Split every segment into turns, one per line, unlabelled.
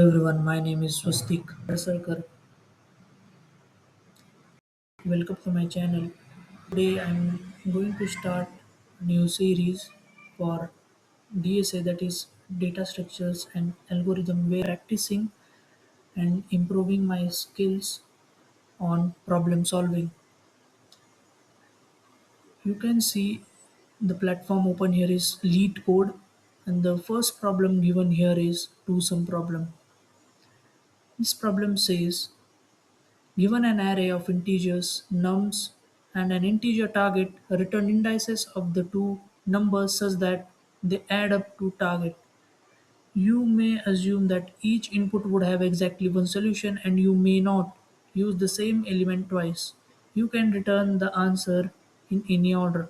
Everyone, my name is Swastik Sarkar. Welcome to my channel. Today I'm going to start a new series for DSA, that is data structures and algorithm, where practicing and improving my skills on problem solving. You can see the platform open here is LeetCode, and the first problem given here is two sum problem. This problem says, given an array of integers, nums, and an integer target, return indices of the two numbers such that they add up to target. You may assume that each input would have exactly one solution, and you may not use the same element twice. You can return the answer in any order.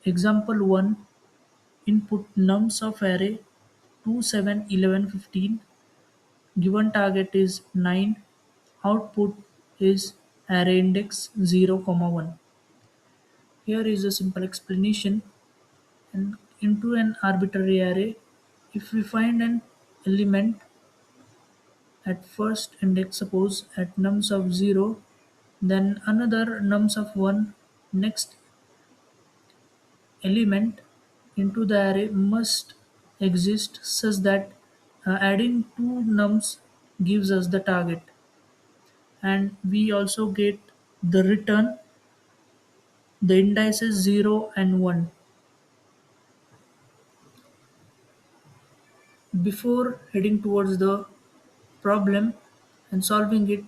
Example 1, input nums of array 2, 7, 11, 15. Given target is 9. Output is array index 0, comma 1. Here is a simple explanation. And into an arbitrary array, if we find an element at first index, suppose at nums of 0, then another nums of 1, next element into the array must exist such that adding two nums gives us the target, and we also get the return the indices 0 and 1. Before heading towards the problem and solving it,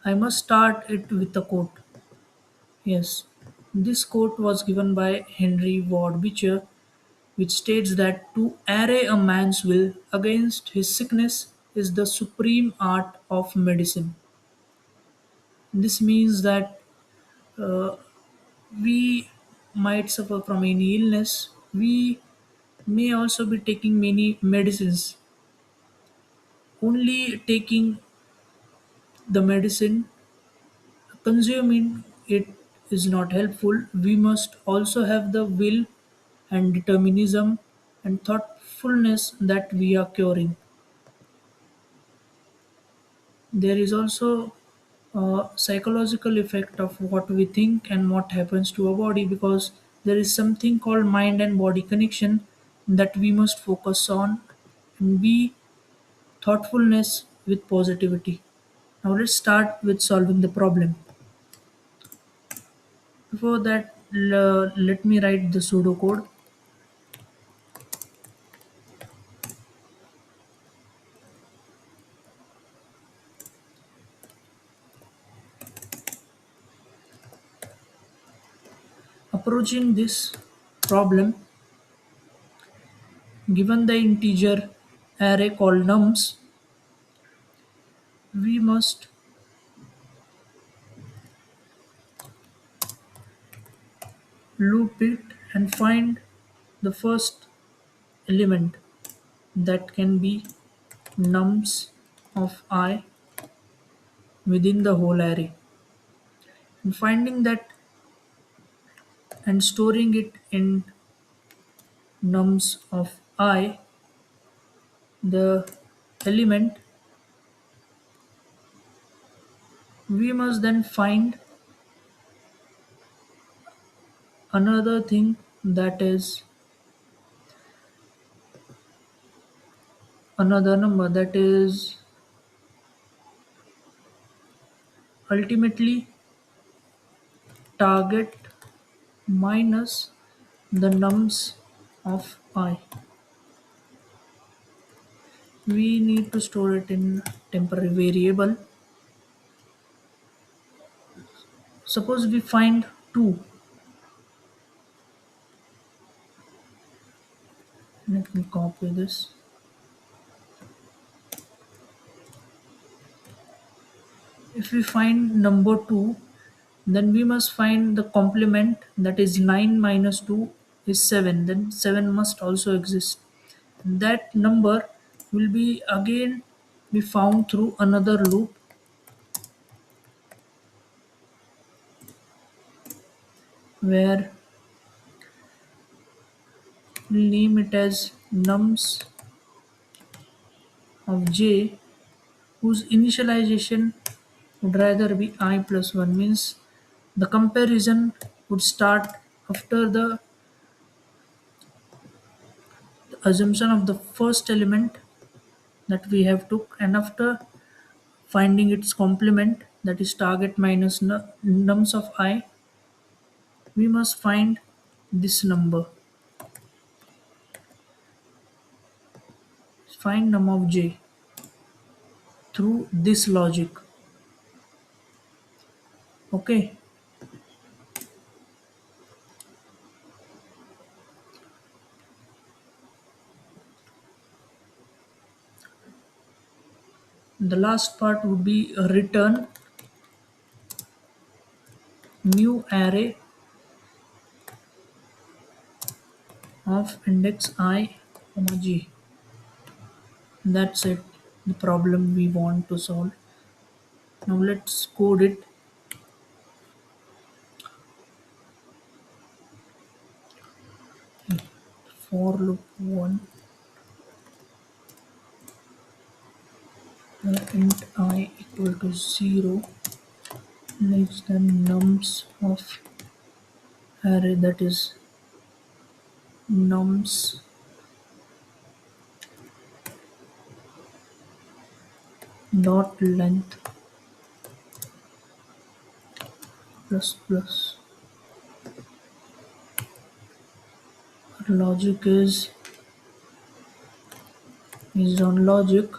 I must start it with a quote. Yes, this quote was given by Henry Ward Beecher, which states that to array a man's will against his sickness is the supreme art of medicine. This means that uh, we might suffer from any illness. We may also be taking many medicines. Only taking the medicine, consuming it is not helpful. We must also have the will and determinism and thoughtfulness that we are curing. There is also a psychological effect of what we think and what happens to our body, because there is something called mind and body connection that we must focus on and be thoughtfulness with positivity. Now let's start with solving the problem. Before that, let me write the pseudocode. Approaching this problem, given the integer array called nums, we must loop it and find the first element that can be nums of I within the whole array, and finding that and storing it in nums of I, the element. We must then find another thing, that is another number, that is ultimately target minus the nums of I. We need to store it in temporary variable. Suppose we find 2. Let me copy this. If we find number 2, then we must find the complement, that is 9 minus 2 is 7. Then 7 must also exist. That number will be again be found through another loop, where we'll name it as nums of j whose initialization would rather be I plus 1 means the comparison would start after the assumption of the first element that we have took and after finding its complement that is target minus nums of I we must find this number, find num of j through this logic. Okay, the last part would be a return new array of index I comma j. That's it, the problem we want to solve. Now let's code it. For loop 1 int I equal to 0 less than nums of array that is nums dot length plus plus. Our logic is based on logic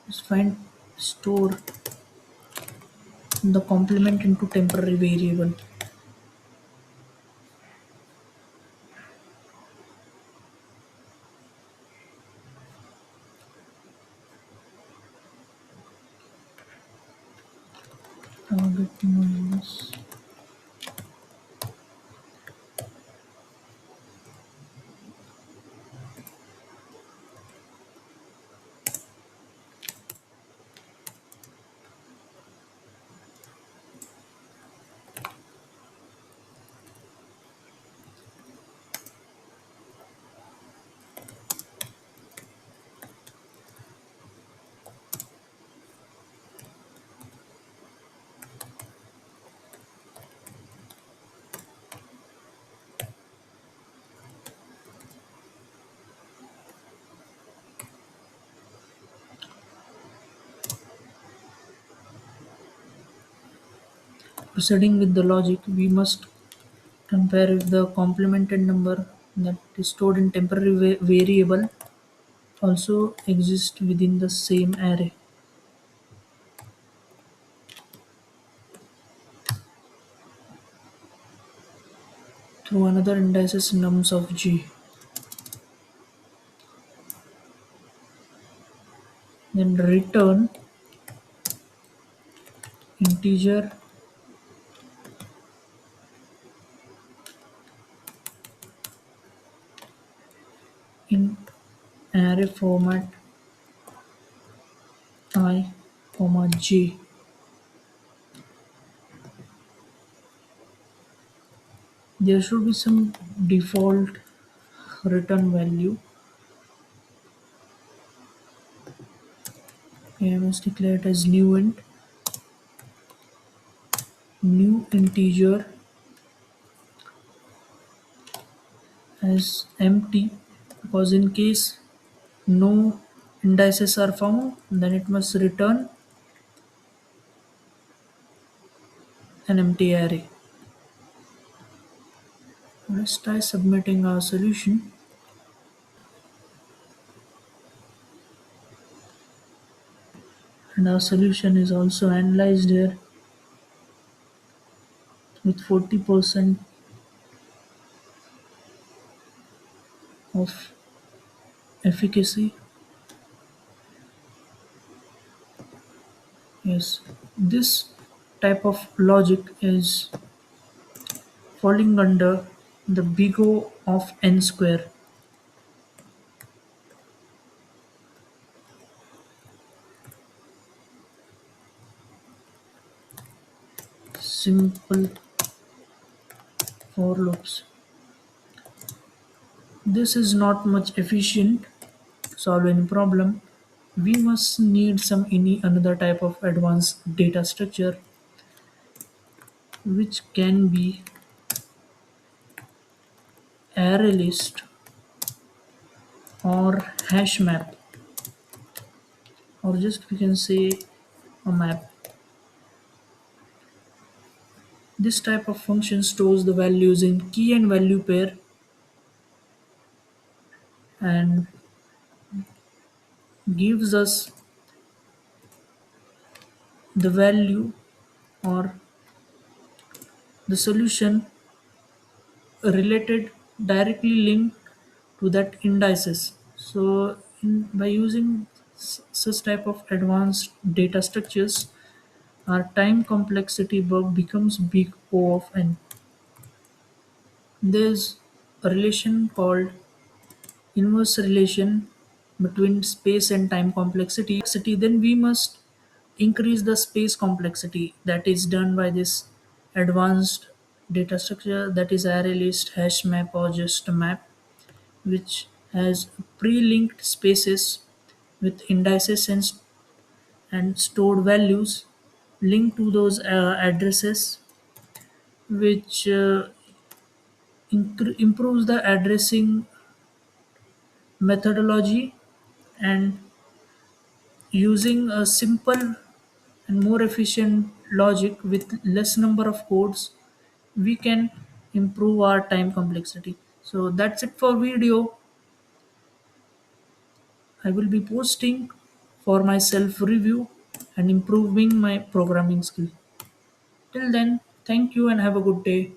is find store the complement into temporary variable. Target minus proceeding with the logic we must compare if the complemented number that is stored in temporary variable also exists within the same array through another indices nums of g. Then return integer in array format I comma j. There should be some default return value. I must declare it as new int, new integer as empty because in case no indices are found then it must return an empty array. Let's try submitting our solution. And our solution is also analyzed here with 40% of efficacy. Yes, this type of logic is falling under the big O of n square. Simple for loops. This is not much efficient, solve any problem, we must need some any another type of advanced data structure, which can be array list or hash map, or just we can say a map. This type of function stores the values in key and value pair and gives us the value or the solution related directly linked to that indices. So by using such type of advanced data structures, our time complexity bug becomes big O of n. There's a relation called inverse relation between space and time complexity. Then we must increase the space complexity. That is done by this advanced data structure, that is array list, hash map, or just a map, which has pre-linked spaces with indices and stored values linked to those addresses, which improves the addressing methodology. And using a simple and more efficient logic with less number of codes, we can improve our time complexity. So that's it for video. I will be posting for my self review and improving my programming skill. Till then, thank you and have a good day.